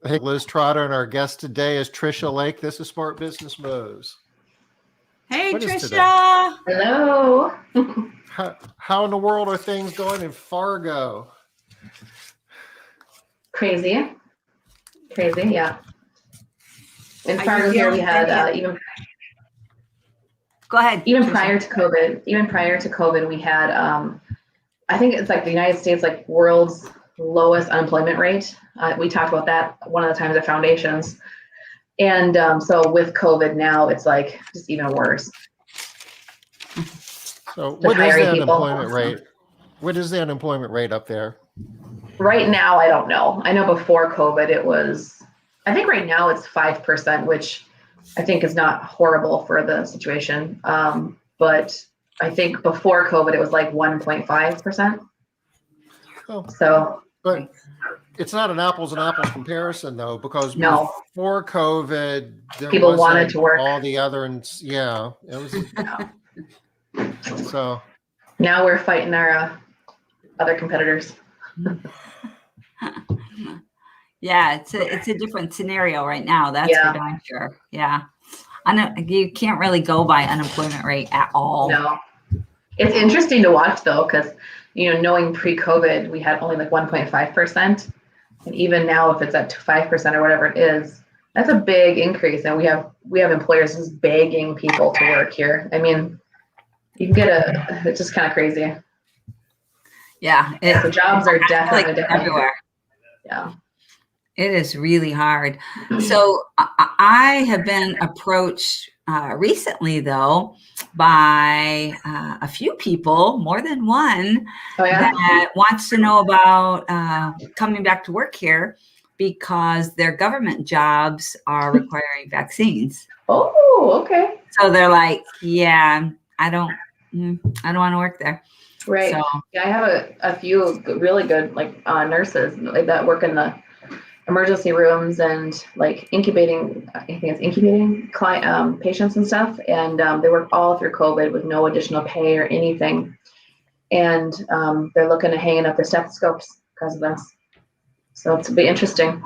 Hey, Liz Trotter, and our guest today is Trisha Lake. This is Smart Business Moves. Hey, What is Trisha. today? Hello. How in the world are things going in Fargo? Crazy, yeah. In Are Fargo you here, we feeling had any- Go ahead. even Trisha. prior to COVID, we had I think it's like the United States, like world's lowest unemployment rate. We talked about that one of the times at Foundations, and so with COVID now, it's like just even worse. So, Just what is hiring the people. unemployment rate? What is the unemployment rate up there? Right now, I don't know. I know before COVID, it was. I think right now it's 5%, which I think is not horrible for the situation. But I think before COVID, it was like 1.5%. Oh, So, but it's not an apples and apples comparison though, because no, before COVID, there people wasn't wanted to work. all the other, yeah, it was. So Now we're fighting our other competitors. Yeah, it's a different scenario right now. That's Yeah. for darn sure. Yeah. I know you can't really go by unemployment rate at all. No, it's interesting to watch though, because knowing pre-COVID, we had only like 1.5%, and even now, if it's at 5% or whatever it is, that's a big increase. And we have employers just begging people to work here. I mean, you can get it's just kind of crazy. Yeah. The jobs are definitely different. Everywhere. Yeah. It is really hard. So I have been approached recently, though, by a few people, more than one, Oh, yeah? that wants to know about coming back to work here because their government jobs are requiring vaccines. Oh, okay. So they're like, yeah, I don't want to work there. Right. So, yeah, I have a few really good nurses that work in the emergency rooms and incubating client patients and stuff, and they work all through COVID with no additional pay or anything, and they're looking to hanging up their stethoscopes because of this. So it's be interesting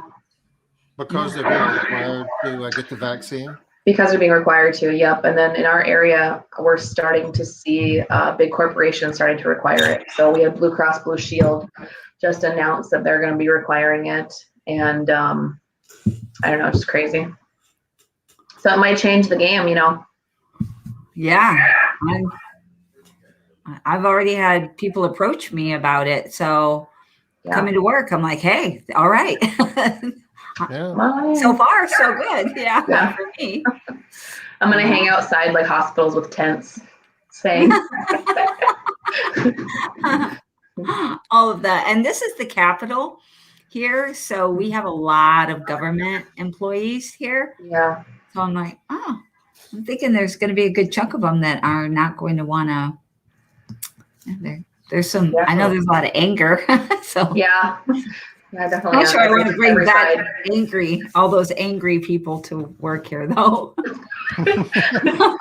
because they're being required to get the vaccine. because they're being required to. Yep. And then in our area, we're starting to see big corporations starting to require it. So we have Blue Cross Blue Shield just announced that they're going to be requiring it. And I don't know, just crazy. So it might change the game, yeah. I've already had people approach me about it. So coming to work, I'm like, hey, all right. Yeah. So far, so good. Yeah. For me. I'm going to hang outside like hospitals with tents saying. All of that. And this is the capital here. So we have a lot of government employees here. Yeah. So I'm like, I'm thinking there's going to be a good chunk of them that are not going to want to. There's some, definitely. I know there's a lot of anger. So yeah, definitely. I'm sure I want to bring that all those angry people to work here though. I'm a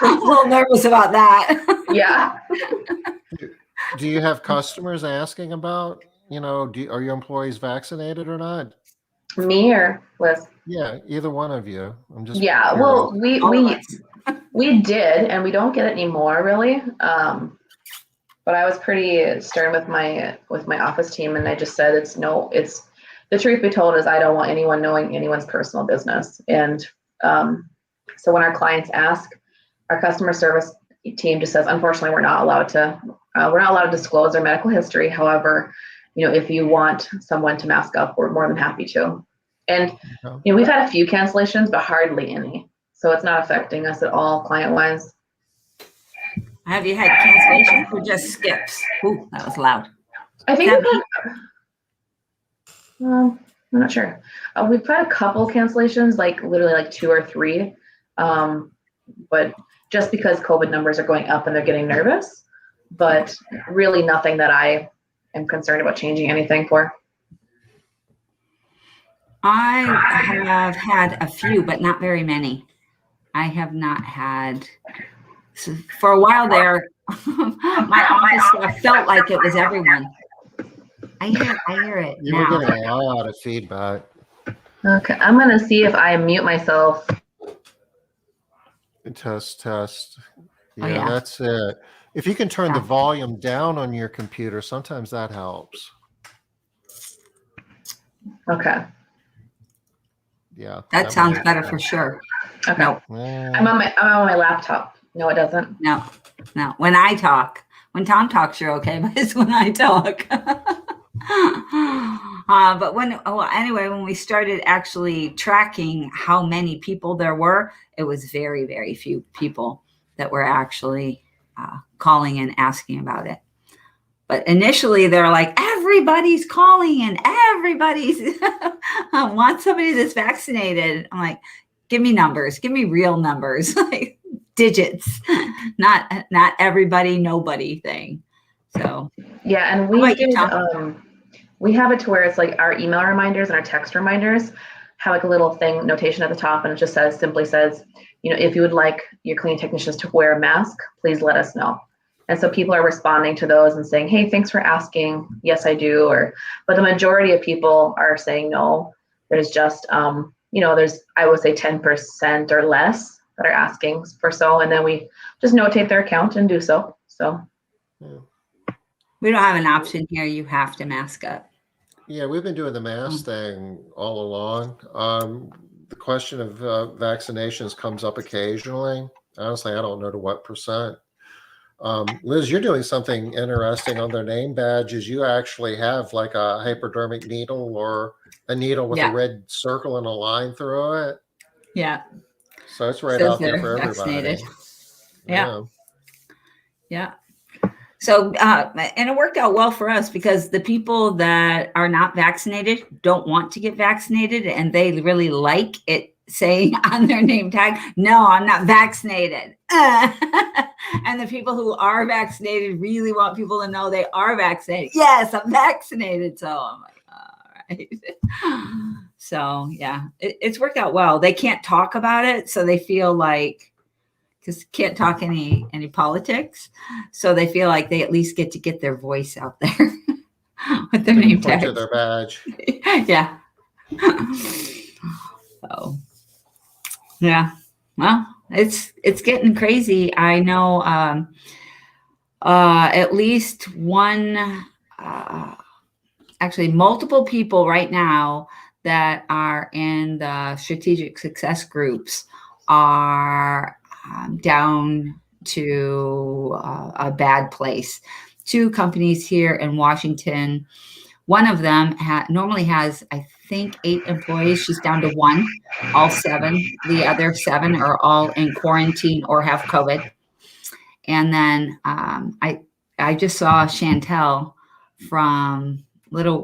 little nervous about that. Yeah. Do you have customers asking about, are your employees vaccinated or not? Me or Liz? Yeah, either one of you. I'm just curious. Well, we did, and we don't get it anymore, really. But I was pretty stern with my office team, and I just said it's the truth be told is I don't want anyone knowing anyone's personal business. And so when our clients ask, our customer service team just says, unfortunately, we're not allowed to disclose their medical history. However, if you want someone to mask up, we're more than happy to. And we've had a few cancellations, but hardly any. So it's not affecting us at all client-wise. Have you had cancellations or just skips? Ooh, that was loud. I think I'm not sure. We've had a couple cancellations, literally 2 or 3. But just because COVID numbers are going up and they're getting nervous, but really nothing that I am concerned about changing anything for. I have had a few, but not very many. I have not had. So for a while there, my office staff felt like it was everyone. I hear it You now. were getting a lot of feedback. Okay, I'm gonna see if I mute myself. Test. Oh, Yeah, yeah. that's it. If you can turn the Yeah. volume down on your computer, sometimes that helps. Okay. Yeah, That sounds might better help. for sure. Okay. No, I'm Eh, on my laptop. No, it doesn't. no, no. When I talk, when Tom talks, you're okay, but it's when I talk. But anyway, when we started actually tracking how many people there were, it was very, very few people that were actually calling and asking about it. But initially, they're like, everybody's calling and everybody's wants somebody that's vaccinated. I'm like, give me numbers, give me real numbers, like digits, not everybody, nobody thing. So, Yeah, and how about you, Tom? we have it to where it's like our email reminders and our text reminders have like a little thing notation at the top, and it just simply says, if you would like your cleaning technicians to wear a mask, please let us know. And so people are responding to those and saying, hey, thanks for asking. Yes, I do. But the majority of people are saying no. There's just, there's, I would say 10% or less that are asking for so, and then we just notate their account and do so. So. yeah. We don't have an option here. You have to mask up. Yeah, we've been doing the mask thing all along. The question of vaccinations comes up occasionally. Honestly, I don't know to what percent. Liz, you're doing something interesting on their name badges. You actually have like a hypodermic needle or a needle with a Yeah, red circle and a line through it. yeah. So it's right Says out there they're for vaccinated. everybody. Yeah, Yeah. yeah. So, and it worked out well for us because the people that are not vaccinated don't want to get vaccinated, and they really like it saying on their name tag, "No, I'm not vaccinated." And the people who are vaccinated really want people to know they are vaccinated. Yes, I'm vaccinated. So I'm like, all right. So yeah, it's worked out well. They can't talk about it, so they feel like, because can't talk any politics, so they feel like they at least get to get their voice out there with their They can name point to tags. their badge. Yeah. So yeah, well, it's getting crazy. I know at least one, actually multiple people right now that are in the strategic success groups are down to a bad place. Two companies here in Washington. One of them normally has, I think, 8 employees. She's down to 1. All 7. The other 7 are all in quarantine or have COVID. And then I just saw Chantel from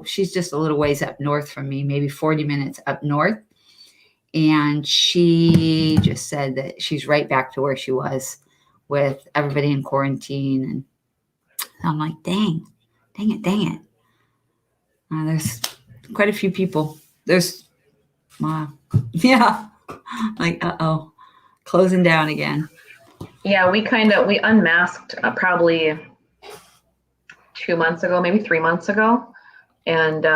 she's just a little ways up north from me, maybe 40 minutes up north. And she just said that she's right back to where she was with everybody in quarantine. And I'm like, dang it. There's quite a few people. There's, yeah, like, closing down again. Yeah, we unmasked probably 2 months ago, maybe 3 months ago, and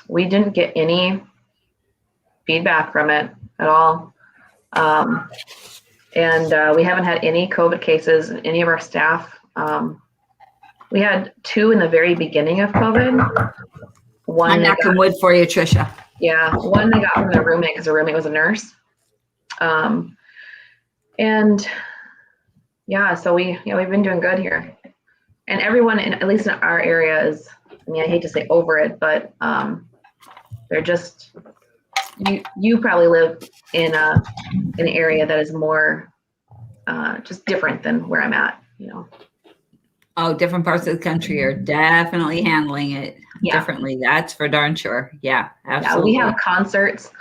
we didn't get any feedback from it at all. And we haven't had any COVID cases in any of our staff. We had 2 in the very beginning of COVID. I'm knocking wood for you, Trisha. Yeah, one they got from their roommate because their roommate was a nurse. And yeah, so we've been doing good here. And everyone, at least in our area, is, I mean, I hate to say over it, but they're just, you probably live in an area that is more just different than where I'm at, Oh, different parts of the country are definitely handling it differently. That's for darn sure. Yeah, absolutely. Yeah, we have concerts,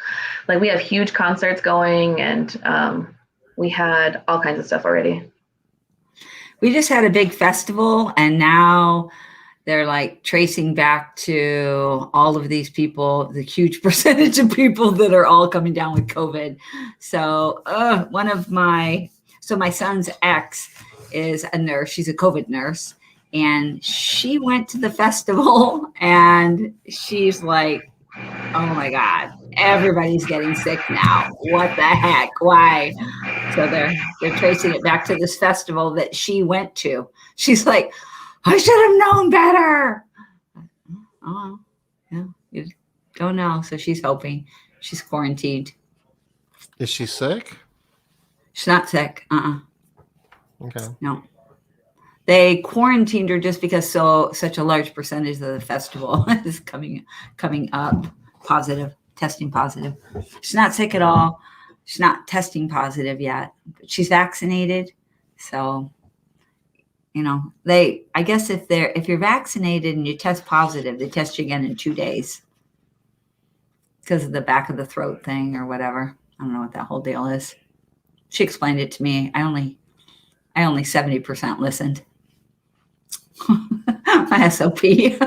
like we have huge concerts going, and we had all kinds of stuff already. We just had a big festival, and now they're like tracing back to all of these people, the huge percentage of people that are all coming down with COVID. So my son's ex is a nurse. She's a COVID nurse. And she went to the festival and she's like, oh my God. everybody's getting sick now. What the heck? Why? So they're tracing it back to this festival that she went to. She's like, I should have known better. Oh, yeah, you don't know. So she's hoping. She's quarantined. Is she sick? She's not sick. Okay. No. They quarantined her just because such a large percentage of the festival is coming up positive, testing positive. She's not sick at all. She's not testing positive yet, but she's vaccinated. So, I guess if you're vaccinated and you test positive, they test you again in 2 days because of the back of the throat thing or whatever. I don't know what that whole deal is. She explained it to me. I only 70% listened. My SOP. You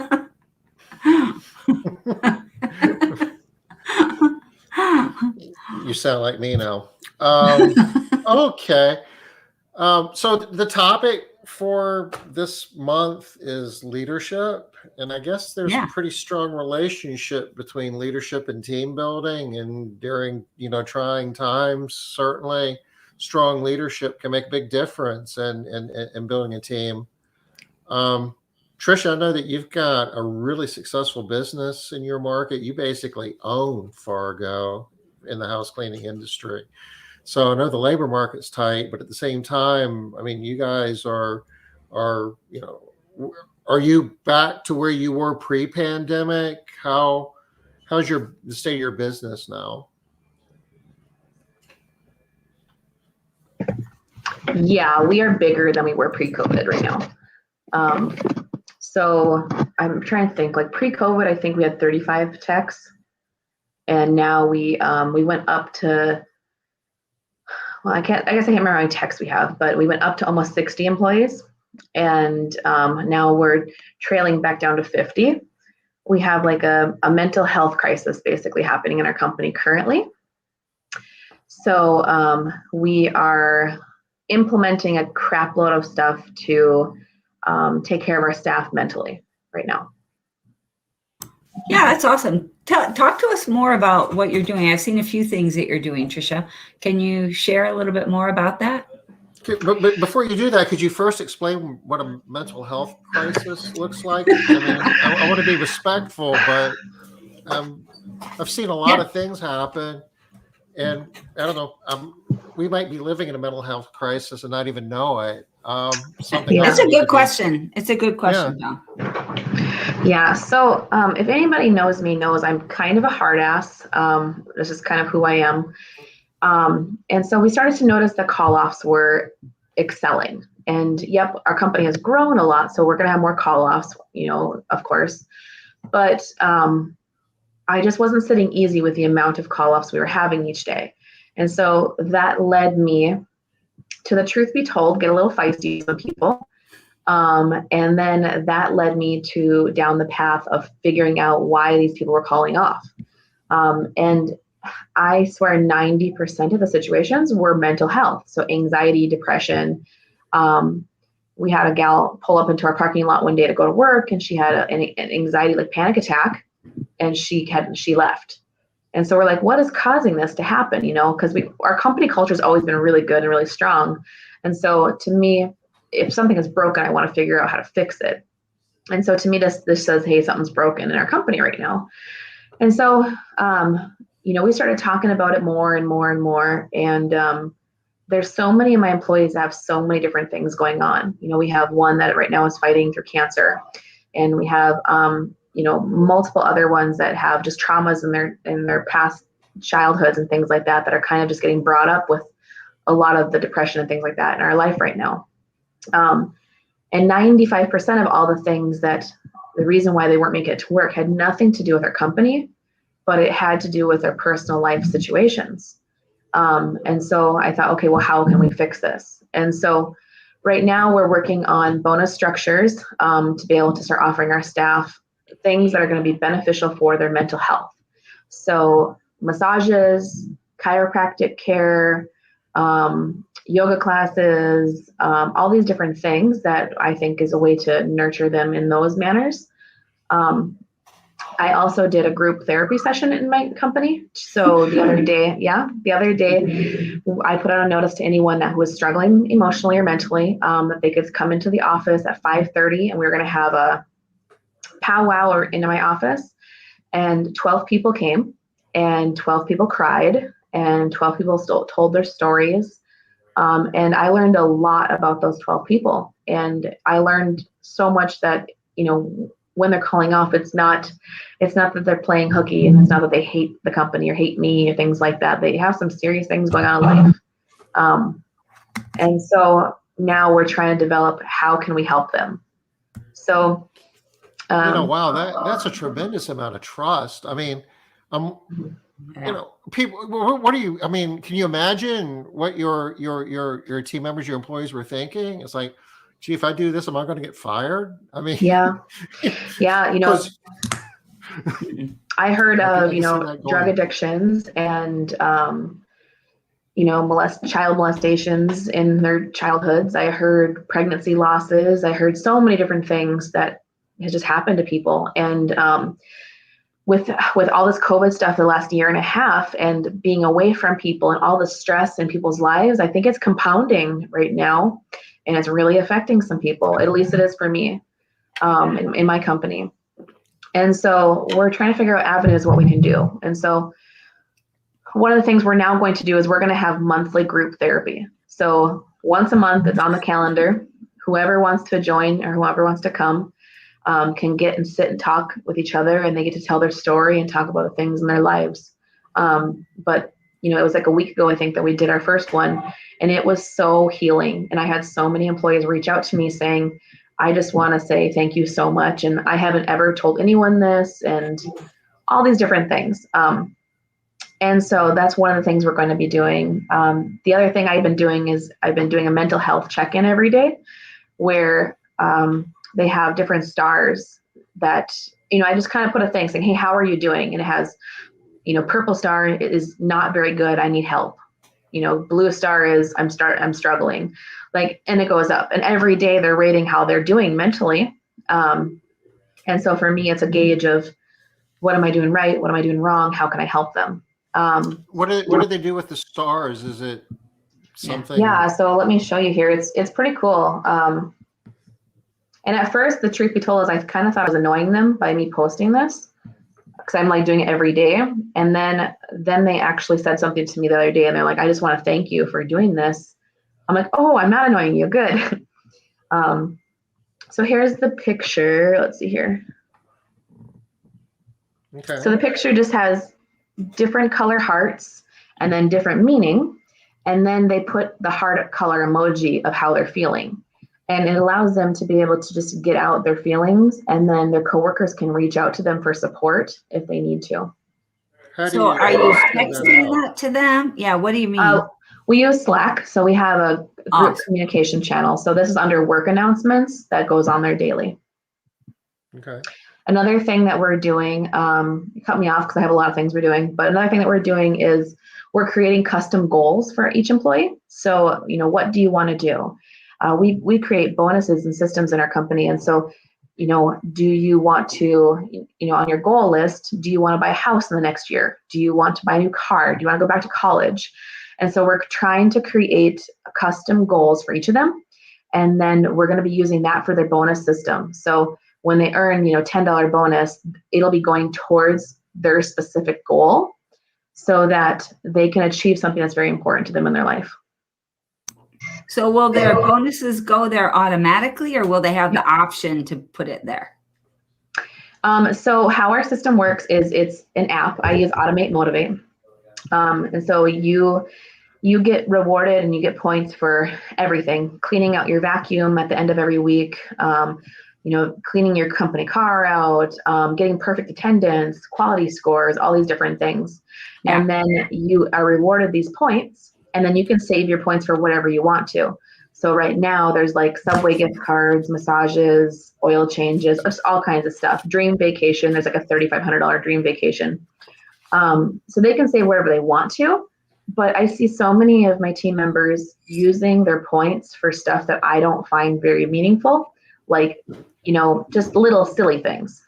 sound like me now. Okay. So the topic for this month is leadership. And I guess there's a pretty strong relationship between leadership and team building. And during, trying times, certainly strong leadership can make a big difference in building a team. Tricia, I know that you've got a really successful business in your market. You basically own Fargo in the house cleaning industry. So I know the labor market's tight, but at the same time, I mean, you guys are you back to where you were pre-pandemic? How's the state of your business now? Yeah, we are bigger than we were pre-COVID right now. So I'm trying to think, like pre-COVID, I think we had 35 techs, and now we went up to, well, I guess I can't remember how many techs we have, but we went up to almost 60 employees, and now we're trailing back down to 50. We have like a mental health crisis basically happening in our company currently. So we are implementing a crap load of stuff to take care of our staff mentally right now. Yeah, that's awesome. Talk to us more about what you're doing. I've seen a few things that you're doing, Tricia. Can you share a little bit more about that? But before you do that, could you first explain what a mental health crisis looks like? I mean, I want to be respectful, but I've seen a lot of things happen, and I don't know. We might be living in a mental health crisis and not even know it. It's a good question. It's a good question, though. Yeah. So if anybody knows me, knows I'm kind of a hard ass. This is kind of who I am. And so we started to notice that call-offs were excelling. And yep, our company has grown a lot, so we're going to have more call-offs, of course. But I just wasn't sitting easy with the amount of call-offs we were having each day. And so that led me to, the truth be told, get a little feisty with people. And then that led me down the path of figuring out why these people were calling off. And I swear 90% of the situations were mental health. So anxiety, depression. We had a gal pull up into our parking lot one day to go to work, and she had an anxiety, like panic attack, and she left. And so we're like, what is causing this to happen? Because our company culture has always been really good and really strong. And so to me, if something is broken, I want to figure out how to fix it. And so to me, this says, hey, something's broken in our company right now. And so, we started talking about it more and more and more. And there's so many of my employees that have so many different things going on. We have one that right now is fighting through cancer. And we have, multiple other ones that have just traumas in their past childhoods and things like that are kind of just getting brought up with a lot of the depression and things like that in our life right now. And 95% of all the things the reason why they weren't making it to work had nothing to do with our company, but it had to do with their personal life situations. And so I thought, okay, well, how can we fix this? And so right now we're working on bonus structures to be able to start offering our staff things that are going to be beneficial for their mental health. So massages, chiropractic care, yoga classes, all these different things that I think is a way to nurture them in those manners. I also did a group therapy session in my company. So the other day, I put out a notice to anyone that was struggling emotionally or mentally, that they could come into the office at 5:30, and we were going to have a powwow into my office. And 12 people came, and 12 people cried, and 12 people still told their stories. And I learned a lot about those 12 people. And I learned so much that, when they're calling off, it's not that they're playing hooky, and it's not that they hate the company or hate me or things like that. They have some serious things going on in life. And so now we're trying to develop, how can we help them? So, wow, that's a tremendous amount of trust. I mean, people, what do you, I mean, can you imagine what your team members, your employees were thinking? It's like, gee, if I do this, am I going to get fired? I mean, yeah. I heard of, drug addictions and, child molestations in their childhoods. I heard pregnancy losses. I heard so many different things that has just happened to people. And with all this COVID stuff the last year and a half, and being away from people and all the stress in people's lives, I think it's compounding right now, and it's really affecting some people. At least it is for me, in my company. And so we're trying to figure out avenues what we can do. And so one of the things we're now going to do is we're going to have monthly group therapy. So once a month, it's on the calendar. Whoever wants to join or whoever wants to come can get and sit and talk with each other, and they get to tell their story and talk about the things in their lives. But it was like a week ago, I think, that we did our first one, and it was so healing. And I had so many employees reach out to me saying, I just want to say thank you so much. And I haven't ever told anyone this, and all these different things. And so that's one of the things we're going to be doing. The other thing I've been doing is I've been doing a mental health check-in every day, where they have different stars that, I just kind of put a thing saying, hey, how are you doing? And it has, purple star is not very good, I need help. Blue star is I'm struggling. And it goes up. And every day they're rating how they're doing mentally. And so for me, it's a gauge of, what am I doing right? What am I doing wrong? How can I help them? What do they do with the stars? Is it something? Yeah. So let me show you here. It's pretty cool. And at first, the truth be told is I kind of thought I was annoying them by me posting this, because I'm doing it every day. And then they actually said something to me the other day, and they're like, I just want to thank you for doing this. I'm like, oh, I'm not annoying you. Good. So here's the picture. Let's see here. Okay. So the picture just has different color hearts and then different meaning. And then they put the heart color emoji of how they're feeling. And it allows them to be able to just get out their feelings, and then their coworkers can reach out to them for support if they need to. So are you texting that to them? Yeah, what do you mean? We use Slack, so we have a group communication channel. So this is under work announcements that goes on there daily. Okay. Another thing that we're doing, you cut me off because I have a lot of things we're doing, but another thing that we're doing is we're creating custom goals for each employee. So, what do you want to do? We create bonuses and systems in our company. And so, do you want to, on your goal list, do you want to buy a house in the next year? Do you want to buy a new car? Do you want to go back to college? And so we're trying to create custom goals for each of them. And then we're going to be using that for their bonus system. So when they earn, $10 bonus, it'll be going towards their specific goal so that they can achieve something that's very important to them in their life. So will their bonuses go there automatically, or will they have the option to put it there? So how our system works is it's an app. I use Automate Motivate. And so you get rewarded and you get points for everything. Cleaning out your vacuum at the end of every week, cleaning your company car out, getting perfect attendance, quality scores, all these different things. Yeah. And then you are rewarded these points, and then you can save your points for whatever you want to. So right now there's Subway gift cards, massages, oil changes, just all kinds of stuff. Dream vacation, there's a $3,500 dream vacation. So they can save whatever they want to, but I see so many of my team members using their points for stuff that I don't find very meaningful, just little silly things.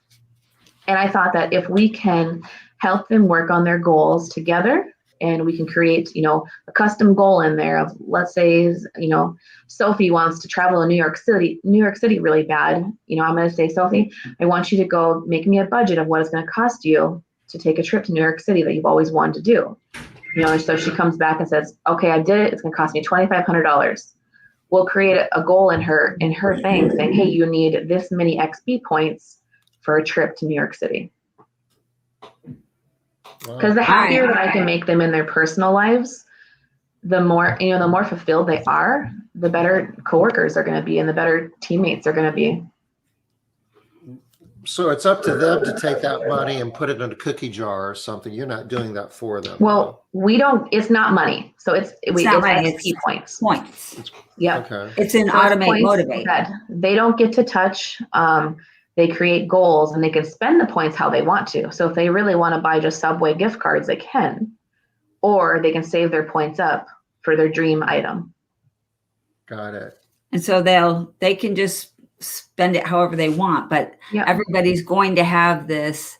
And I thought that if we can help them work on their goals together, and we can create, a custom goal in there of, let's say, Sophie wants to travel to New York City really bad. I'm going to say, Sophie, I want you to go make me a budget of what it's going to cost you to take a trip to New York City that you've always wanted to do. And so she comes back and says, okay, I did it. It's going to cost me $2,500. We'll create a goal in her thing saying, hey, you need this many XP points for a trip to New York City. Because the happier that I can make them in their personal lives, the more fulfilled they are, the better coworkers are going to be and the better teammates are going to be. So it's up to them to take that money and put it in a cookie jar or something. You're not doing that for them. Well, we don't, it's not money. So it's XP points. Points. Yeah. Okay. It's an automate motivate. They don't get to touch. They create goals and they can spend the points how they want to. So if they really want to buy just Subway gift cards, they can, or they can save their points up for their dream item. Got it. And so they can just spend it however they want, but everybody's going to have this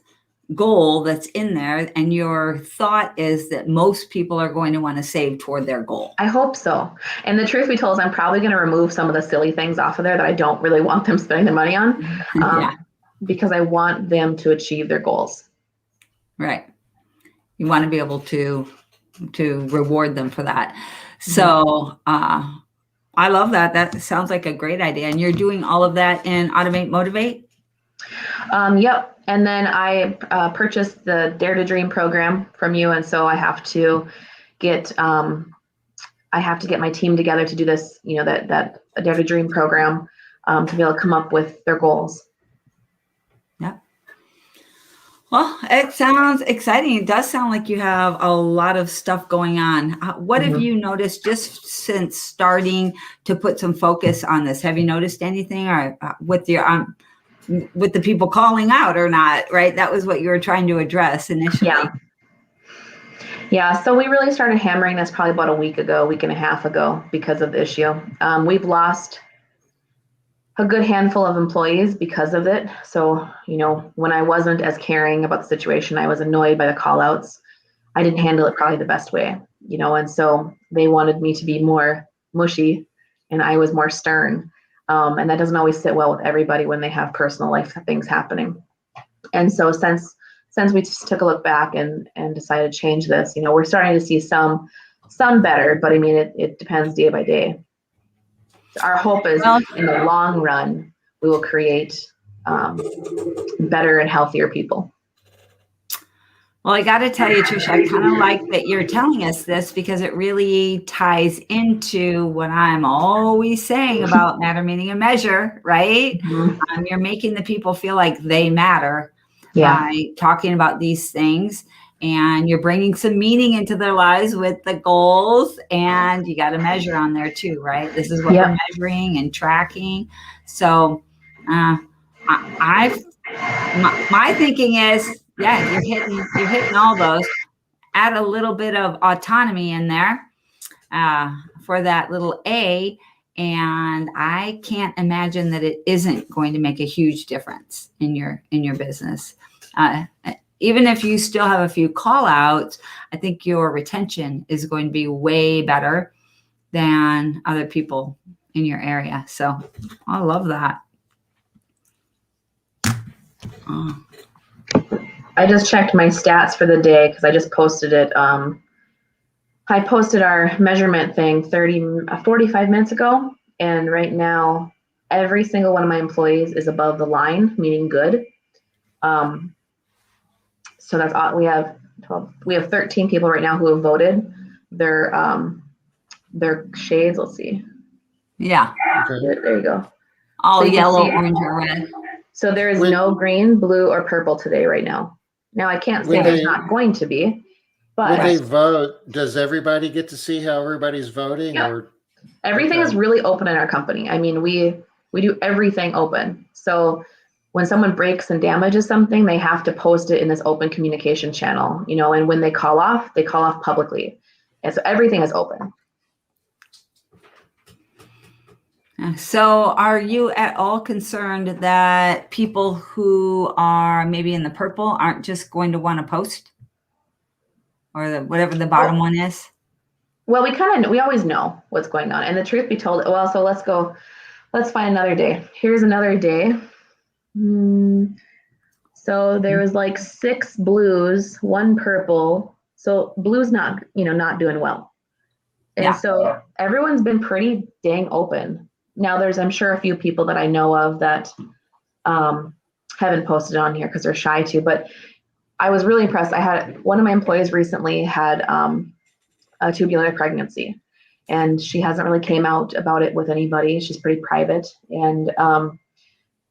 goal that's in there. And your thought is that most people are going to want to save toward their goal. I hope so. And the truth be told is I'm probably going to remove some of the silly things off of there that I don't really want them spending their money on because I want them to achieve their goals. Right. You want to be able to reward them for that. So I love that. That sounds like a great idea. And you're doing all of that in Automate Motivate? Yep. And then I purchased the Dare to Dream program from you. And so I have to get my team together to do this, that Dare to Dream program to be able to come up with their goals. Yep. Well, it sounds exciting. It does sound like you have a lot of stuff going on. What have you noticed just since starting to put some focus on this? Have you noticed anything or with the people calling out or not, right? That was what you were trying to address initially. Yeah. So we really started hammering this probably about a week and a half ago because of the issue. We've lost a good handful of employees because of it. So, when I wasn't as caring about the situation, I was annoyed by the call outs. I didn't handle it probably the best way, and so they wanted me to be more mushy and I was more stern. And that doesn't always sit well with everybody when they have personal life things happening. And so since we just took a look back and decided to change this, we're starting to see some better, but I mean, it depends day by day. Our hope is in the long run, we will create better and healthier people. Well, I got to tell you, Tricia, I kind of like that you're telling us this because it really ties into what I'm always saying about matter, meaning, and measure, right? You're making the people feel like they matter by talking about these things, and you're bringing some meaning into their lives with the goals, and you got to measure on there too, right? This is what we're measuring and tracking. So my thinking is, you're hitting all those. Add a little bit of autonomy in there for that little A, and I can't imagine that it isn't going to make a huge difference in your business. Even if you still have a few call outs, I think your retention is going to be way better than other people in your area. So I love that. I just checked my stats for the day because I just posted it. I posted our measurement thing 45 minutes ago. And right now, every single one of my employees is above the line, meaning good. So that's all. We have 12. We have 13 people right now who have voted. Their shades. Let's see. Yeah. Okay. There you go. All yellow, orange, or red. So there is no green, blue, or purple today right now. Now I can't say there's not going to be, but when they vote, does everybody get to see how everybody's voting? Yeah. Or everything is really open in our company. I mean, we do everything open. So when someone breaks and damages something, they have to post it in this open communication channel, and when they call off publicly. And so everything is open. So are you at all concerned that people who are maybe in the purple aren't just going to want to post, or whatever the bottom one is? Well, we always know what's going on. And the truth be told, well, so let's find another day. Here's another day. So there was like 6 blues, 1 purple. So blue's not doing well. And Yeah. so everyone's been pretty dang open. Now I'm sure a few people that I know of that haven't posted on here because they're shy to, but I was really impressed. I had one of my employees recently had a tubular pregnancy, and she hasn't really came out about it with anybody. She's pretty private. And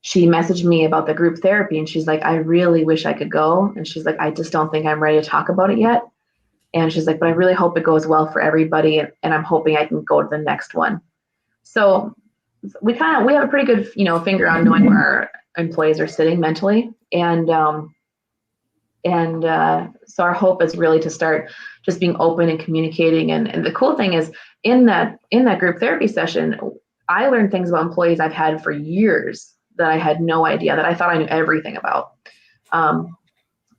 she messaged me about the group therapy, and she's like, I really wish I could go. And she's like, I just don't think I'm ready to talk about it yet. And she's like, but I really hope it goes well for everybody. And I'm hoping I can go to the next one. So we have a pretty good, finger on knowing where our employees are sitting mentally. And so our hope is really to start just being open and communicating. And the cool thing is in that group therapy session, I learned things about employees I've had for years that I had no idea, that I thought I knew everything about.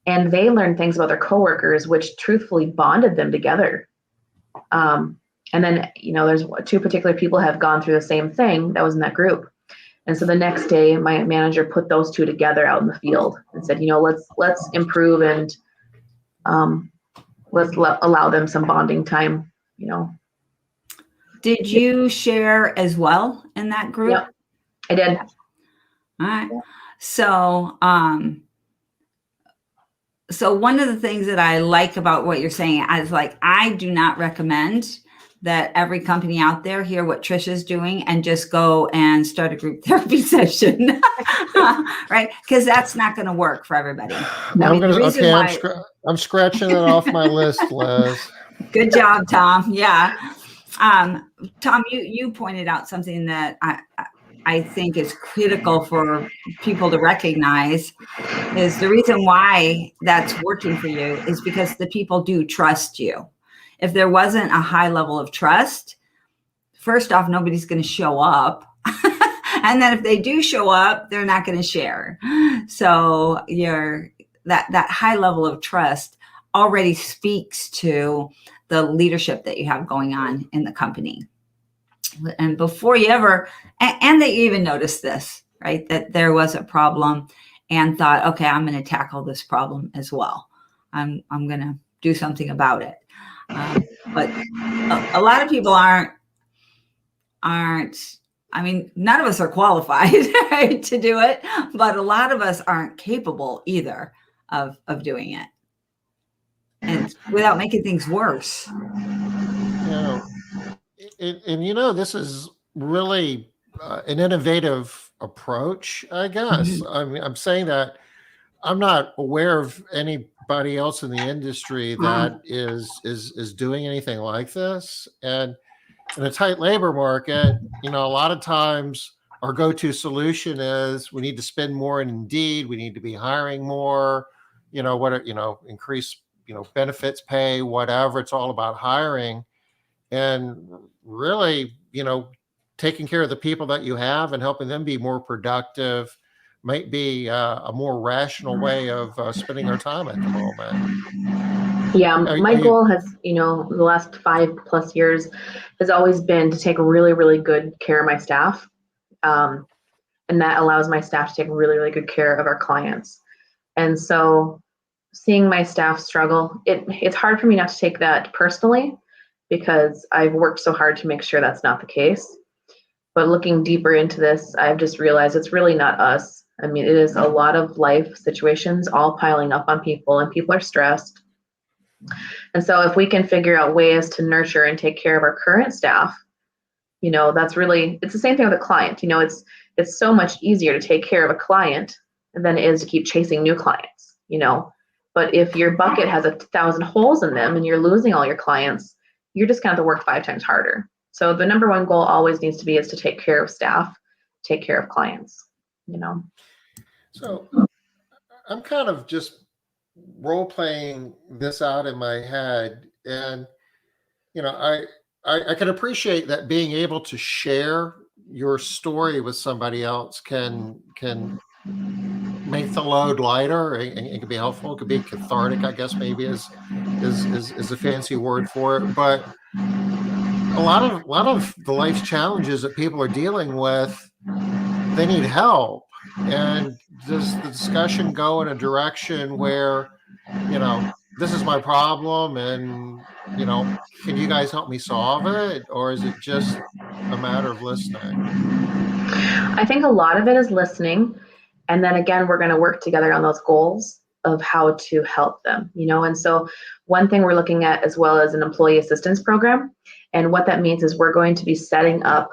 And they learned things about their coworkers, which truthfully bonded them together. And then, there's 2 particular people have gone through the same thing that was in that group. And so the next day, my manager put those 2 together out in the field and said, let's improve and let's allow them some bonding time, Did you share as well in that group? Yep, I did. All right. So, so one of the things that I like about what you're saying is, like, I do not recommend that every company out there hear what Trisha's doing and just go and start a group therapy session, right? Because that's not going to work for everybody. I'm scratching it off my list, Liz. Good job, Tom. Yeah. Tom, you pointed out something that I think is critical for people to recognize, is the reason why that's working for you is because the people do trust you. If there wasn't a high level of trust, first off, nobody's going to show up. And then if they do show up, they're not going to share. So that high level of trust already speaks to the leadership that you have going on in the company. And before you ever, and they even noticed this, right? That there was a problem and thought, okay, I'm going to tackle this problem as well. I'm going to do something about it. But a lot of people aren't, I mean, none of us are qualified, right, to do it, but a lot of us aren't capable either of doing it. And without making things worse. This is really an innovative approach, I guess. Mm-hmm. I mean, I'm saying that I'm not aware of anybody else in the industry that is doing anything like this. And in a tight labor market, a lot of times our go-to solution is we need to spend more in Indeed, we need to be hiring more, increase, benefits, pay, whatever. It's all about hiring. And really, taking care of the people that you have and helping them be more productive might be a more rational way of spending our time at the moment. Yeah, my goal has, the last 5+ years has always been to take really, really good care of my staff. And that allows my staff to take really, really good care of our clients. And so seeing my staff struggle, it's hard for me not to take that personally, because I've worked so hard to make sure that's not the case. But looking deeper into this, I've just realized it's really not us. I mean, it is a lot of life situations all piling up on people, and people are stressed. And so if we can figure out ways to nurture and take care of our current staff, that's really, it's the same thing with a client. It's so much easier to take care of a client than it is to keep chasing new clients, But if your bucket has 1,000 holes in them and you're losing all your clients, you're just going to have to work 5 times harder. So the number one goal always needs to be is to take care of staff, take care of clients, So I'm kind of just role playing this out in my head. And, I can appreciate that being able to share your story with somebody else can make the load lighter. It can be helpful. It could be cathartic, I guess maybe is a fancy word for it. But a lot of the life's challenges that people are dealing with, they need help. And does the discussion go in a direction where, this is my problem, and can you guys help me solve it? Or is it just a matter of listening? I think a lot of it is listening. And then again, we're going to work together on those goals of how to help them, And so one thing we're looking at as well as an employee assistance program. And what that means is we're going to be setting up,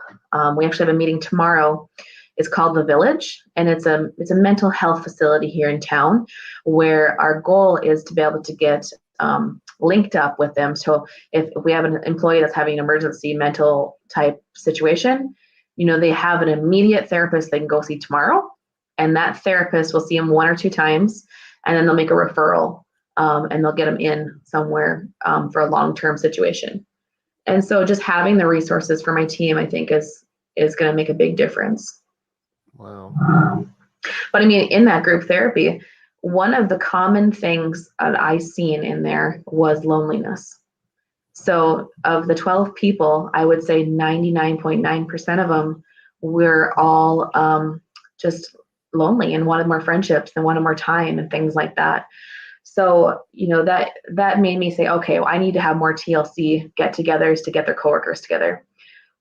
we actually have a meeting tomorrow. It's called The Village, and it's a mental health facility here in town where our goal is to be able to get linked up with them. So if we have an employee that's having an emergency mental type situation, they have an immediate therapist they can go see tomorrow. And that therapist will see them 1 or 2 times, and then they'll make a referral and they'll get them in somewhere for a long-term situation. And so just having the resources for my team, I think is going to make a big difference. Wow. But I mean, in that group therapy, one of the common things that I seen in there was loneliness. So of the 12 people, I would say 99.9% of them were all just lonely and wanted more friendships and wanted more time and things like that. So, that made me say, okay, well, I need to have more TLC get-togethers to get their coworkers together.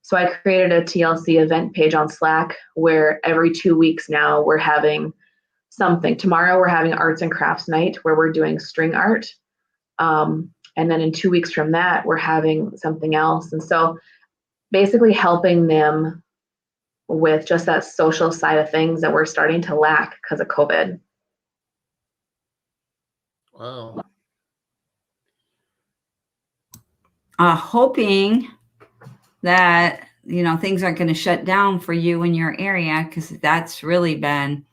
So I created a TLC event page on Slack where every 2 weeks now we're having something. Tomorrow we're having arts and crafts night where we're doing string art. And then in 2 weeks from that, we're having something else. And so basically helping them with just that social side of things that we're starting to lack because of COVID. Wow. Hoping that, things aren't going to shut down for you in your area, because that's really been,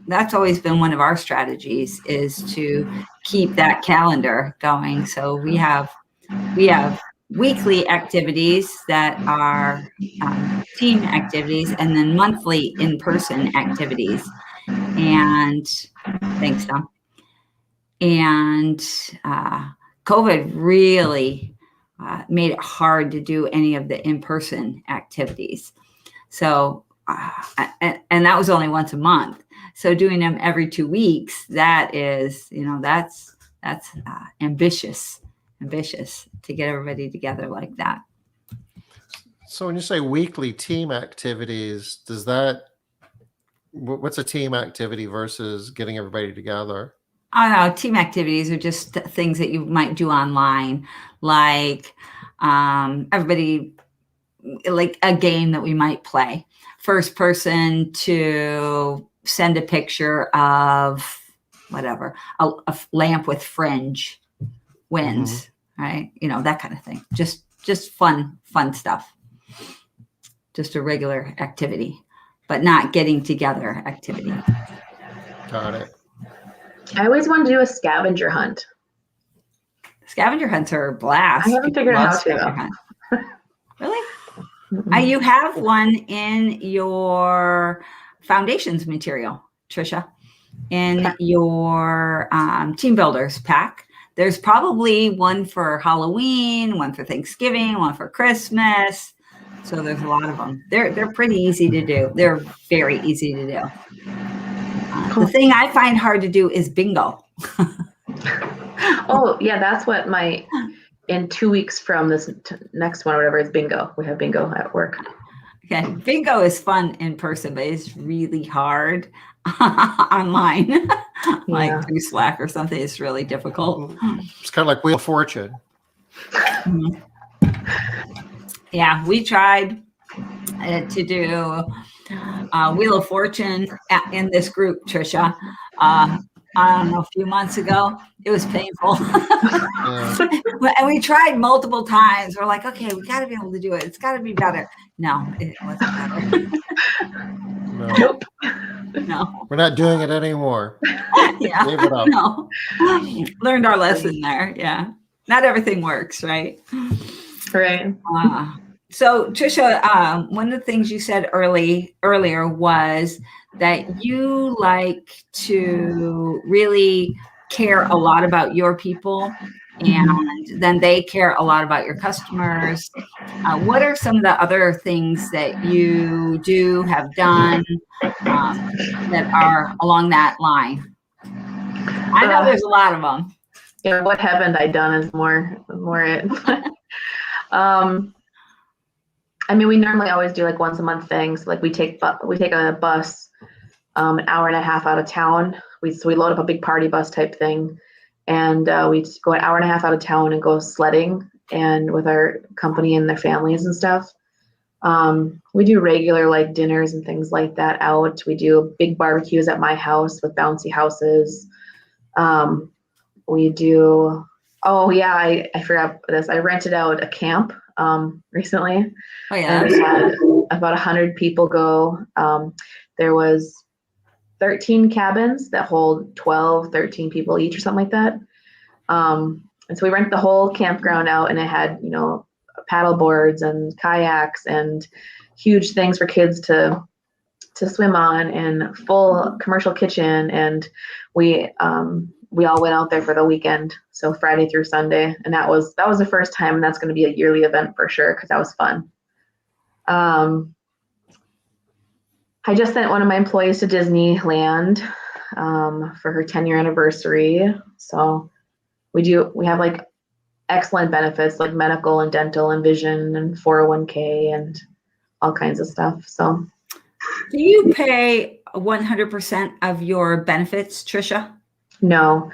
that's always been one of our strategies, is to keep that calendar going. So we have weekly activities that are team activities, and then monthly in-person activities. And thanks, Tom. And COVID really made it hard to do any of the in-person activities. So, and that was only once a month. So doing them every 2 weeks, that is, that's ambitious to get everybody together like that. So when you say weekly team activities, what's a team activity versus getting everybody together? I don't know. Team activities are just things that you might do online, like everybody, like a game that we might play. First person to send a picture of whatever, a lamp with fringe wins, right? That kind of thing. Just fun stuff. Just a regular activity, but not getting together activity. Got it. I always wanted to do a scavenger hunt. Scavenger hunts are a blast. I haven't figured out how to. Really? You have one in your foundations material, Trisha, in your team builders pack. There's probably one for Halloween, one for Thanksgiving, one for Christmas. So there's a lot of them. They're pretty easy to do. They're very easy to do. The thing I find hard to do is bingo. Oh, yeah, that's what in 2 weeks from this next one or whatever is bingo. We have bingo at work. Okay, bingo is fun in person, but it's really hard online, like through Slack or something. It's really difficult. It's kind of like Wheel of Fortune. Yeah, we tried to do Wheel of Fortune in this group, Trisha. I don't know, a few months ago. It was painful. And we tried multiple times. We're like, okay, we got to be able to do it. It's got to be better. No, it wasn't better. Nope. No. We're not doing it anymore. Yeah. Gave it up. No. Learned our lesson there. Yeah. Not everything works, right? Right. So Trisha, one of the things you said earlier was that you like to really care a lot about your people, and then they care a lot about your customers. What are some of the other things that you do, have done, that are along that line? I know there's a lot of them. Yeah, what haven't I done is more it. I mean, we normally always do like once a month things. Like we take a bus an hour and a half out of town. We load up a big party bus type thing, and we go an hour and a half out of town and go sledding and with our company and their families and stuff. We do regular like dinners and things like that out. We do big barbecues at my house with bouncy houses. We do. Oh yeah, I forgot this. I rented out a camp recently. Oh yeah, And we had about 100 people go. There was 13 cabins that hold 12, 13 people each or something like that. And so we rented the whole campground out, and it had, paddle boards and kayaks and huge things for kids to swim on, and full commercial kitchen. And we all went out there for the weekend, so Friday through Sunday, and that was the first time, and that's going to be a yearly event for sure because that was fun. I just sent one of my employees to Disneyland for her 10-year anniversary. So we have like excellent benefits like medical and dental and vision and 401k and all kinds of stuff. So do you pay 100% of your benefits, Trisha? No,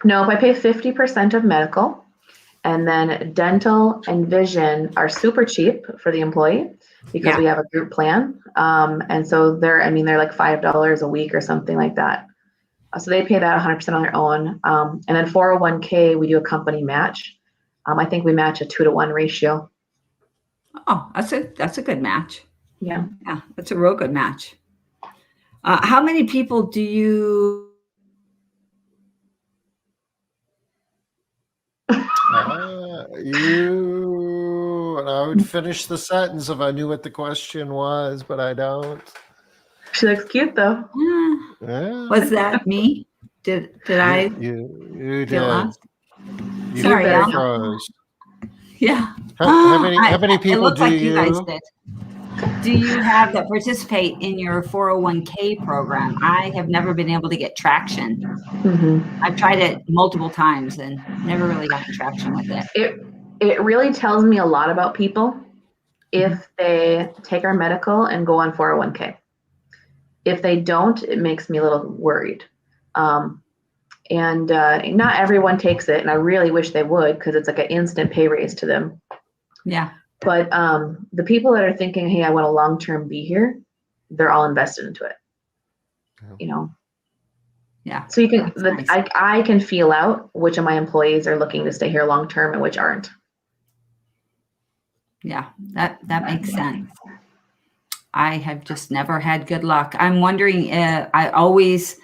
I pay 50% of medical, and then dental and vision are super cheap for the employee because we have a group plan. And so they're like $5 a week or something like that. So they pay that 100% on their own. And then 401k, we do a company match. I think we match a 2-to-1 ratio. Oh, that's a good match. Yeah. Yeah, that's a real good match. How many people do you? And I would finish the sentence if I knew what the question was, but I don't. She looks cute though. Yeah. Was that me? Did I? You feel did. lost? You Sorry, very y'all. froze. Yeah. How many It people looked do like you guys you? did. Do you have that participate in your 401k program? I have never been able to get traction. Mm-hmm. I've tried it multiple times and never really got traction with it. It really tells me a lot about people if they take our medical and go on 401k. If they don't, it makes me a little worried. And not everyone takes it, and I really wish they would because it's like an instant pay raise to them. Yeah. But the people that are thinking, hey, I want to long-term be here, they're all invested into it. Yeah. So you can, nice. I can feel out which of my employees are looking to stay here long-term and which aren't. Yeah, that makes sense. I have just never had good luck. I'm wondering, I always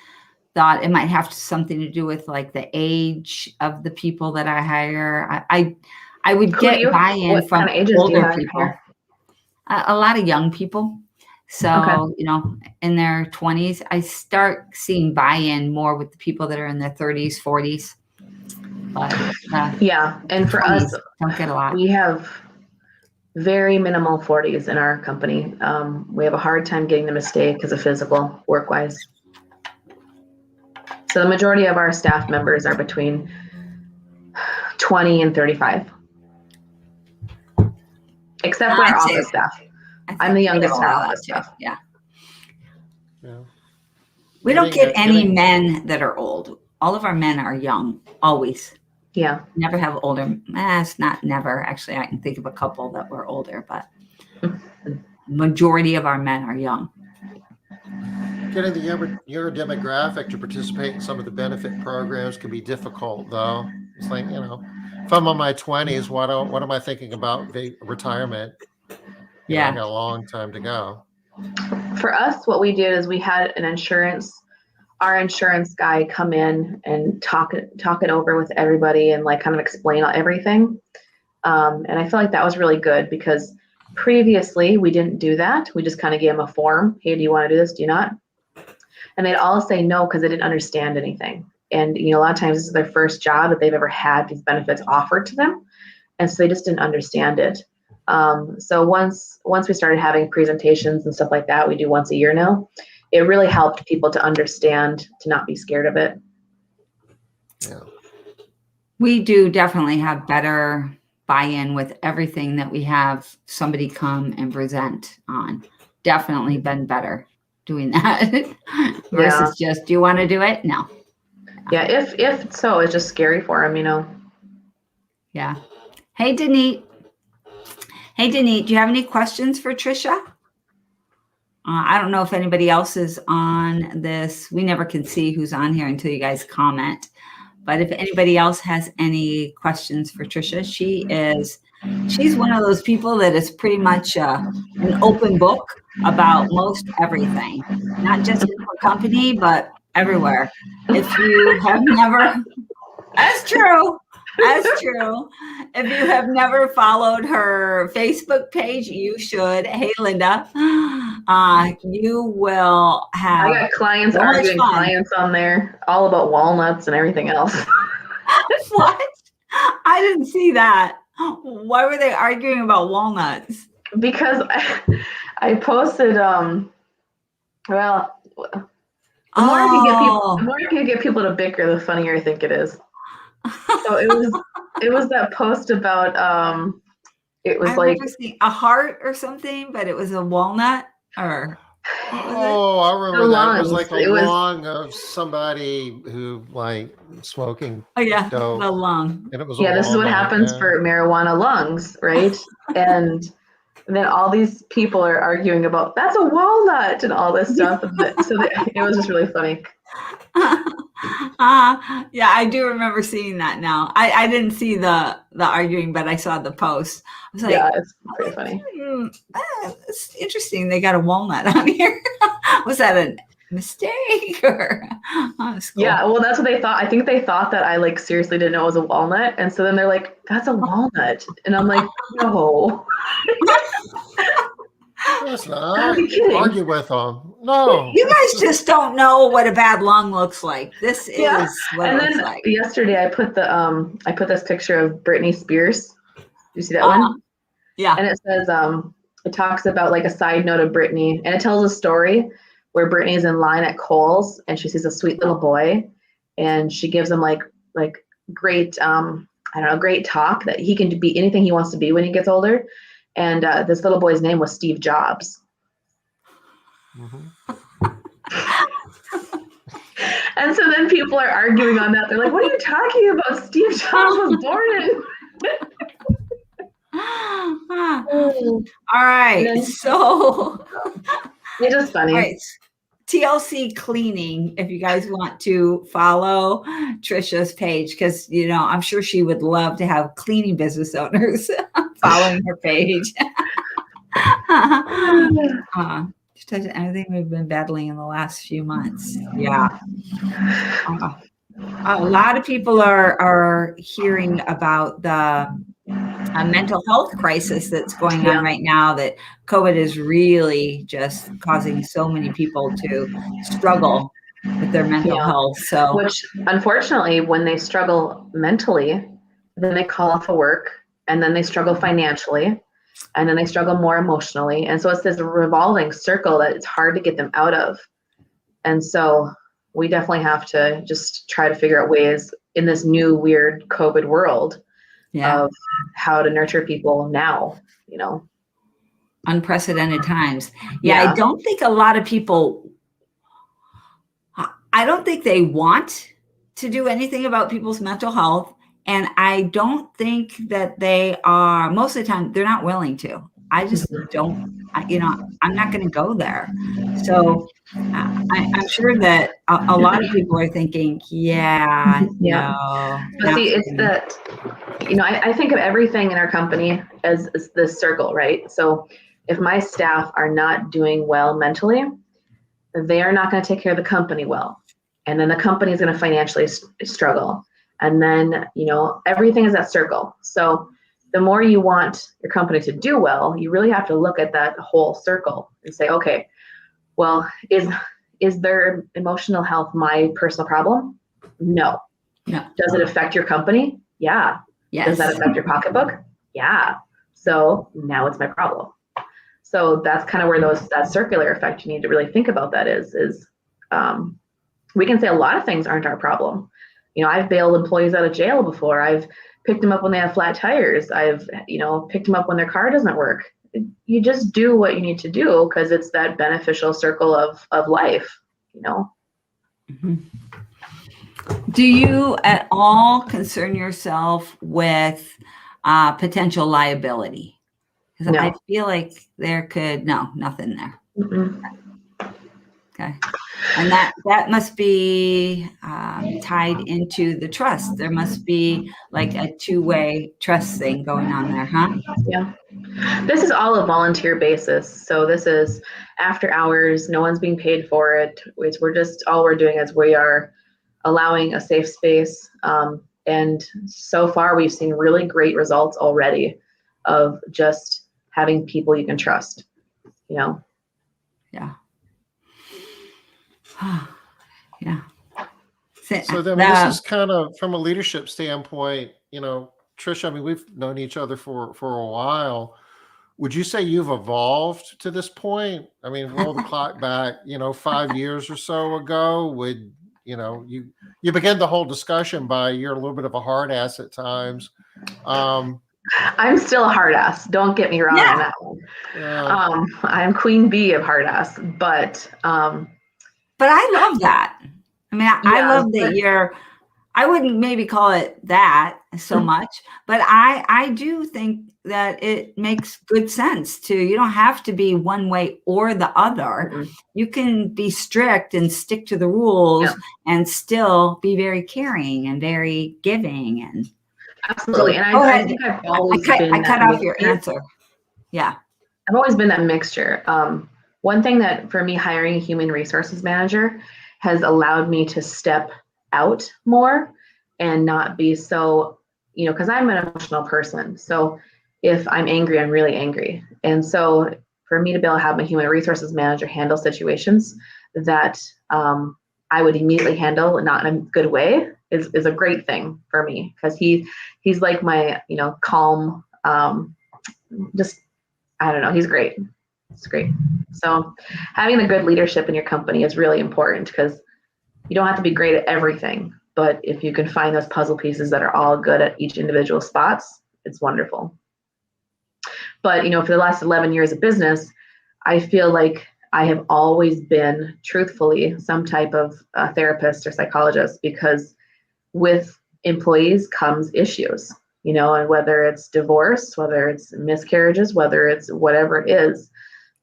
thought it might have something to do with like the age of the people that I hire. I would get buy-in from kind of ages older people. A lot of young people. So, in their 20s, I start seeing buy-in more with the people that are in their 30s, 40s. But yeah, and for us, don't get a lot. We have very minimal 40s in our company. We have a hard time getting them to stay because of physical, work-wise. So the majority of our staff members are between 20 and 35. Except for our office staff. I'm the youngest in our office staff. Yeah. We don't get any men that are old. All of our men are young, always. Yeah. Never have older. It's not never. Actually, I can think of a couple that were older, but the majority of our men are young. Getting your demographic to participate in some of the benefit programs can be difficult, though. It's like, if I'm in my 20s, what am I thinking about retirement? I got a long time to go. For us, what we did is we had our insurance guy come in and talk it over with everybody and like kind of explain everything. And I feel like that was really good because Previously, we didn't do that. We just kind of gave them a form. Hey, do you want to do this? Do you not? And they'd all say no because they didn't understand anything. And a lot of times this is their first job that they've ever had these benefits offered to them, and so they just didn't understand it. So once we started having presentations and stuff like that, we do once a year now. It really helped people to understand, to not be scared of it. Yeah. We do definitely have better buy-in with everything that we have somebody come and present on. Definitely been better doing that versus just, do you want to do it? No. Yeah, if so, it's just scary for them, Yeah. Hey, Denise. Hey, Denise, do you have any questions for Tricia? I don't know if anybody else is on this. We never can see who's on here until you guys comment. But if anybody else has any questions for Tricia, she's one of those people that is pretty much an open book about most everything, not just in her company, but everywhere. If you have never, that's true. That's true. If you have never followed her Facebook page, you should. Hey, Linda, you will have. I got clients arguing clients on there, all about walnuts and everything else. What? I didn't see that. Why were they arguing about walnuts? Because I posted, the more you can get people to bicker, the funnier I think it is. So it was that post about it was like a heart or something, but it was a walnut or I remember that. It was like a lung of somebody who like smoking. Oh yeah, dope. the lung. And it was this is what happens for marijuana lungs, right? And then all these people are arguing about that's a walnut and all this stuff. It was just really funny. Yeah, I do remember seeing that now. I didn't see the arguing, but I saw the post. I was like, yeah, it's pretty funny. It's interesting. They got a walnut on here. Was that a mistake or? Cool. Yeah, well, that's what they thought. I think they thought that I like seriously didn't know it was a walnut, and so then they're like, "That's a walnut," and I'm like, "No." That's not. Argue with them. No. You guys just don't know what a bad lung looks like. This is what and it looks then like. Yesterday I put this picture of Britney Spears. Do you see that one? Yeah. And it says it talks about like a side note of Britney, and it tells a story where Britney's in line at Kohl's and she sees a sweet little boy, and she gives him like great great talk that he can be anything he wants to be when he gets older. And this little boy's name was Steve Jobs. Mm-hmm. And so then people are arguing on that. They're like, "What are you talking about? Steve Jobs was born in." All right. So it's just funny. All right. TLC Cleaning, if you guys want to follow Trisha's page, because I'm sure she would love to have cleaning business owners following her page. Anything we've been battling in the last few months. Yeah. A lot of people are hearing about the mental health crisis that's going on right now, that COVID is really just causing so many people to struggle with their mental health. So, which unfortunately, when they struggle mentally, then they call off of work, and then they struggle financially, and then they struggle more emotionally. And so it's this revolving circle that it's hard to get them out of. And so we definitely have to just try to figure out ways in this new weird COVID world of how to nurture people now, Unprecedented times. I don't think a lot of people, I don't think they want to do anything about people's mental health. And I don't think that they are, most of the time, they're not willing to. I just don't, I'm not going to go there. So I'm sure that a lot of people are thinking, no. But see, it's that, I think of everything in our company as this circle, right? So if my staff are not doing well mentally, they are not going to take care of the company well. And then the company is going to financially struggle. And then, everything is that circle. So the more you want your company to do well, you really have to look at that whole circle and say, okay, well, is their emotional health my personal problem? No. No. Does it affect your company? Yeah. Yes. Does that affect your pocketbook? Yeah. So now it's my problem. So that's kind of where that circular effect, you need to really think about that is we can say a lot of things aren't our problem. I've bailed employees out of jail before. I've picked them up when they have flat tires. I've, picked them up when their car doesn't work. You just do what you need to do because it's that beneficial circle of life, Mm-hmm. Do you at all concern yourself with potential liability? Because No. I feel like there could, nothing there. Mm-mm. Okay. And that must be tied into the trust. There must be like a two-way trust thing going on there, huh? Yeah. This is all a volunteer basis. So this is after hours. No one's being paid for it. All we're doing is we are allowing a safe space. And so far, we've seen really great results already of just having people you can trust, Yeah. Yeah. So then, this is kind of from a leadership standpoint, Tricia, I mean, we've known each other for a while. Would you say you've evolved to this point? I mean, roll the clock back, 5 years or so ago, you began the whole discussion by you're a little bit of a hard ass at times. I'm still a hard ass. Don't get me wrong on that one. I'm queen bee of hard ass, but I love that. I mean, I love that I wouldn't maybe call it that so much, but I do think that it makes good sense you don't have to be one way or the other. Mm-hmm. You can be strict and stick to the rules and still be very caring and very giving and absolutely. And I think I've always been I cut off your answer. Yeah. I've always been that mixture. One thing that for me, hiring a human resources manager has allowed me to step out more and not be so, because I'm an emotional person. So if I'm angry, I'm really angry. And so for me to be able to have my human resources manager handle situations that I would immediately handle, not in a good way, is a great thing for me because he's like my, calm, just, I don't know, he's great. It's great. So having a good leadership in your company is really important because you don't have to be great at everything, but if you can find those puzzle pieces that are all good at each individual spots, it's wonderful. But, for the last 11 years of business, I feel like I have always been truthfully some type of therapist or psychologist because with employees comes issues, and whether it's divorce, whether it's miscarriages, whether it's whatever it is,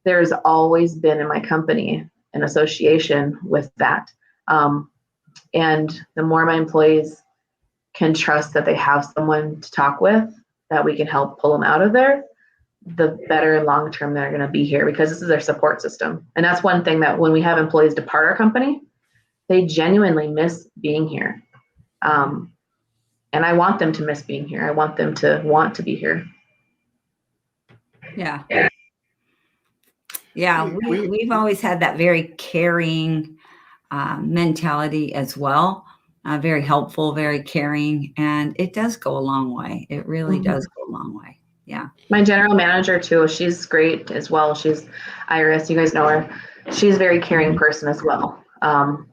there's always been in my company an association with that. And the more my employees can trust that they have someone to talk with, that we can help pull them out of there, the better long term they're going to be here because this is their support system. And that's one thing that when we have employees depart our company, they genuinely miss being here. And I want them to miss being here. I want them to want to be here. Yeah. Yeah, we've always had that very caring mentality as well. Very helpful, very caring, and it does go a long way. It really does go a long way. Yeah. My general manager too, she's great as well. She's Iris, you guys know her. She's a very caring person as well.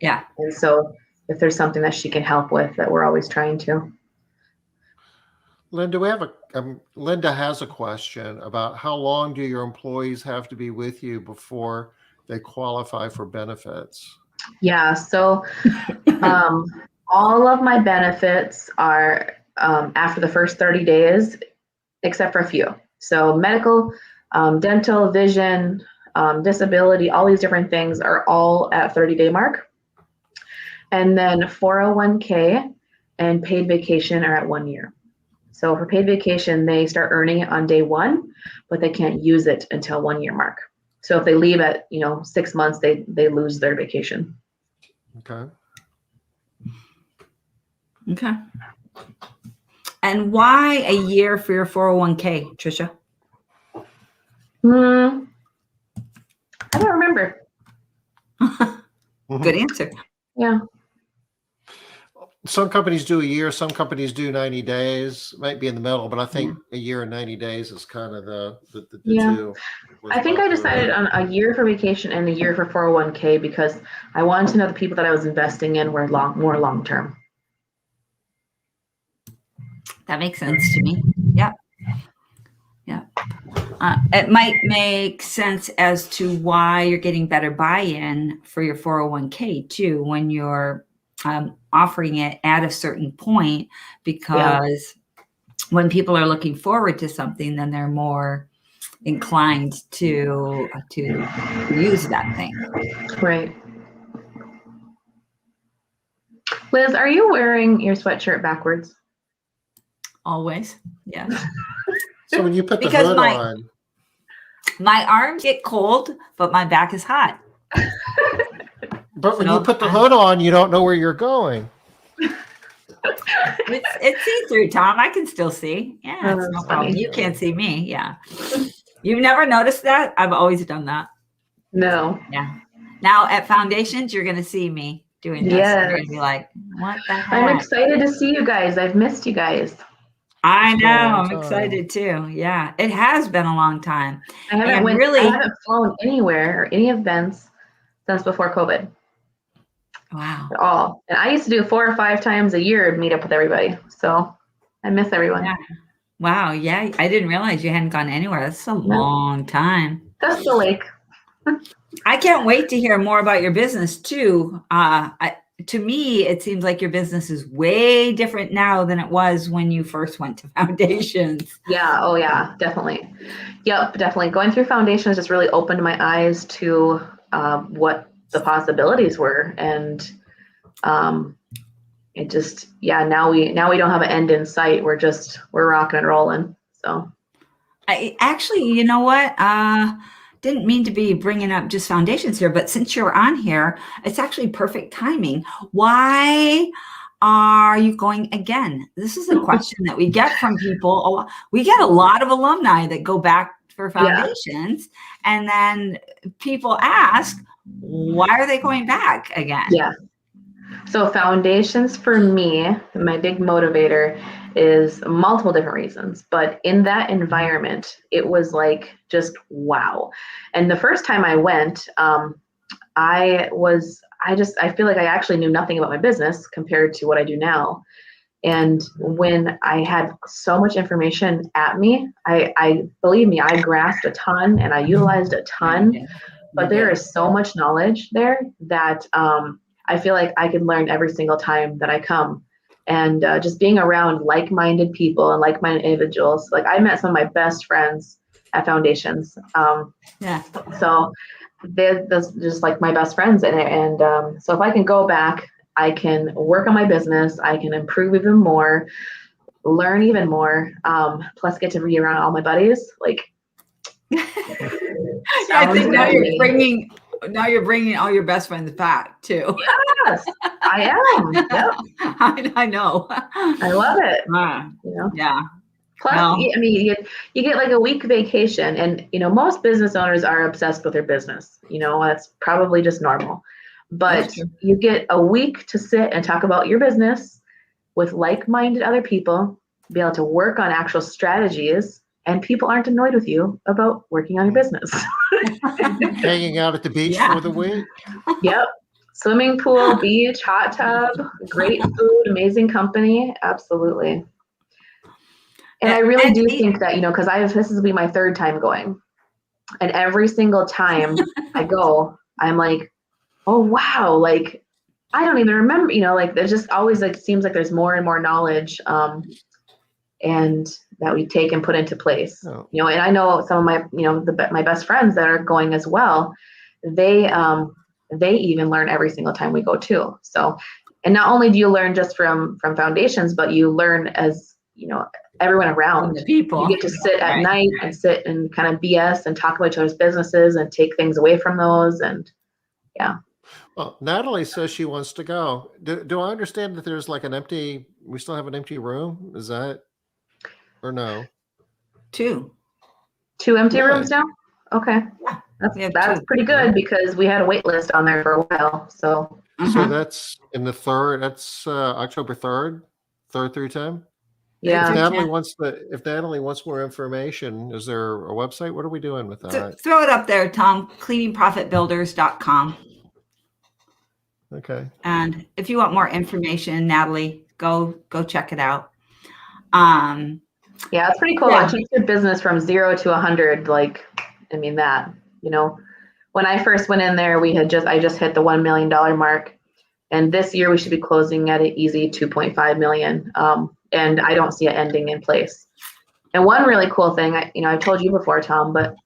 Yeah. And so if there's something that she can help with, that we're always trying to. Linda, Linda has a question about how long do your employees have to be with you before they qualify for benefits? Yeah, so all of my benefits are after the first 30 days, except for a few. So medical, dental, vision, disability, all these different things are all at 30-day mark. And then 401k and paid vacation are at 1 year. So for paid vacation, they start earning it on day one, but they can't use it until 1 year mark. So if they leave at 6 months, they lose their vacation. Okay. Okay. And why a year for your 401k, Trisha? I don't remember. Good answer. Yeah. Some companies do a year, some companies do 90 days, might be in the middle, but I think a year and 90 days is kind of the Yeah. two. I think I decided on. on a year for vacation and a year for 401k because I wanted to know the people that I was investing in were more long term. That makes sense to me. Yep. Yep. It might make sense as to why you're getting better buy-in for your 401k too when you're offering it at a certain point, because when people are looking forward to something, then they're more inclined to use that thing. Right. Liz, are you wearing your sweatshirt backwards? Always, yes. So when you put the Because hood on, my arms get cold, but my back is hot. but when you put the hood on, you don't know where you're going. It's see-through, Tom. I can still see. Yeah, it's no problem. You can't see me. Yeah. You've never noticed that? I've always done that. No. Yeah. Now at Foundations, you're going to see me doing this. Yes. You're going to be like, what the heck? I'm excited to see you guys. I've missed you guys. I know. I'm excited too. Yeah. It has been a long time. I haven't flown anywhere or any events since before COVID. Wow. At all. And I used to do 4 or 5 times a year meet up with everybody. So I miss everyone. Yeah. Wow. Yeah. I didn't realize you hadn't gone anywhere. That's a long time. Just the lake. I can't wait to hear more about your business too. To me, it seems like your business is way different now than it was when you first went to Foundations. Yeah. Oh yeah, definitely. Yep. Definitely. Going through Foundations just really opened my eyes to what the possibilities were. And it just, now we don't have an end in sight. We're rocking and rolling. So actually, you know what? Didn't mean to be bringing up just Foundations here, but since you're on here, it's actually perfect timing. Why are you going again? This is a question that we get from people. We get a lot of alumni that go back for Foundations, and then people ask, why are they going back again? Yeah. So Foundations for me, my big motivator is multiple different reasons, but in that environment, it was like just wow. And the first time I went, I feel like I actually knew nothing about my business compared to what I do now. And when I had so much information at me, I believe me, I grasped a ton and I utilized a ton, but there is so much knowledge there that I feel like I can learn every single time that I come. And just being around like-minded people and like-minded individuals, like I met some of my best friends at Foundations. So they're just like my best friends in it. And so if I can go back, I can work on my business, I can improve even more, learn even more, plus get to be around all my buddies. Like, I think now you're bringing all your best friends back too. Yes, I am. Yep. I know. I love it. Yeah. Plus, I mean, you get like a week vacation, and most business owners are obsessed with their business. That's probably just normal. But you get a week to sit and talk about your business with like-minded other people, be able to work on actual strategies, and people aren't annoyed with you about working on your business. Hanging out at the beach for the week. Yep. Swimming pool, beach, hot tub, great food, amazing company. Absolutely. And I really do think that, because this will be my 3rd time going. And every single time I go, I'm like, oh, wow. Like, I don't even remember, like there's just always like, seems like there's more and more knowledge and that we take and put into place, and I know some of my, my best friends that are going as well. They even learn every single time we go too. So, and not only do you learn just from Foundations, but you learn as, everyone around. The people. You get to sit at night and sit and kind of BS and talk about each other's businesses and take things away from those. And Well, Natalie says she wants to go. Do I understand that there's like we still have an empty room? Is that? or no? 2. 2 empty Really? rooms now? Okay. We have That's 2. pretty good because we had a wait list on there for a while. So So that's in the third. That's October 3rd, 3rd through 10. yeah. If Yeah. Natalie wants more information, is there a website? What are we doing with that? Throw it up there, Tom. Cleaningprofitbuilders.com. Okay. And if you want more information, Natalie, go check it out. Yeah, it's pretty cool. Yeah. It takes your business from 0 to 100. Like, I mean that, when I first went in there, I just hit the $1 million mark. And this year we should be closing at an easy 2.5 million. And I don't see it ending in place. And one really cool thing, I've told you before, Tom, but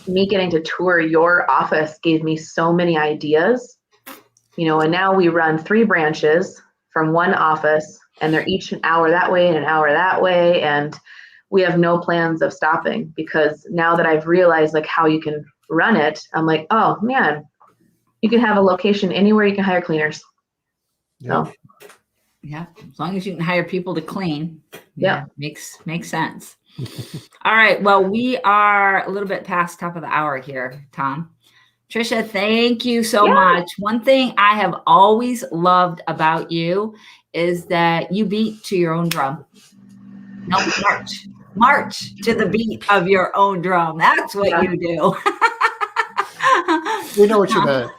me getting to tour your office gave me so many ideas, and now we run 3 branches from one office, and they're each an hour that way and an hour that way. And we have no plans of stopping, because now that I've realized like how you can run it, I'm like, oh man, you can have a location anywhere you can hire cleaners. Yeah. So, Yeah, as long as you can hire people to clean. Yeah. Makes sense. All right. Well, we are a little bit past top of the hour here, Tom. Trisha, thank you so much. One thing I have always loved about you is that you beat to your own drum. No, march to the beat of your own drum. That's what you do. We know what you meant.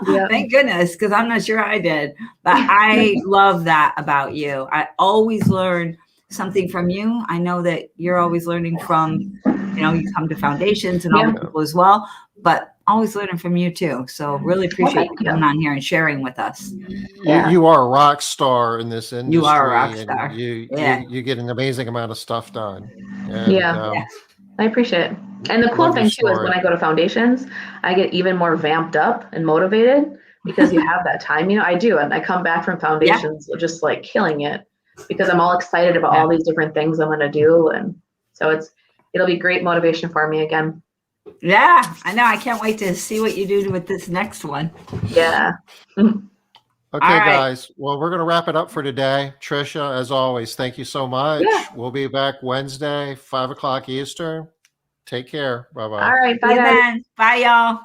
Yeah. Thank goodness, because I'm not sure I did. But I love that about you. I always learn something from you. I know that you're always learning from, you come to foundations and all the people as well, but always learning from you too. So really appreciate you coming on here and sharing with us. You are a rock star in this industry. You are a rock star. And you get an amazing amount of stuff done. And, Yeah. I appreciate it. And the cool thing too is when I go to foundations, I get even more vamped up and motivated because you have that time. I do. And I come back from foundations just like killing it because I'm all excited about all these different things I'm going to do. And so it'll be great motivation for me again. Yeah, I know. I can't wait to see what you do with this next one. Yeah. Okay, guys. Well, we're going to wrap it up for today. Trisha, as always, thank you so much. Yeah. We'll be back Wednesday, 5 o'clock Eastern. Take care. Bye-bye. All right. Bye, guys. Bye, y'all.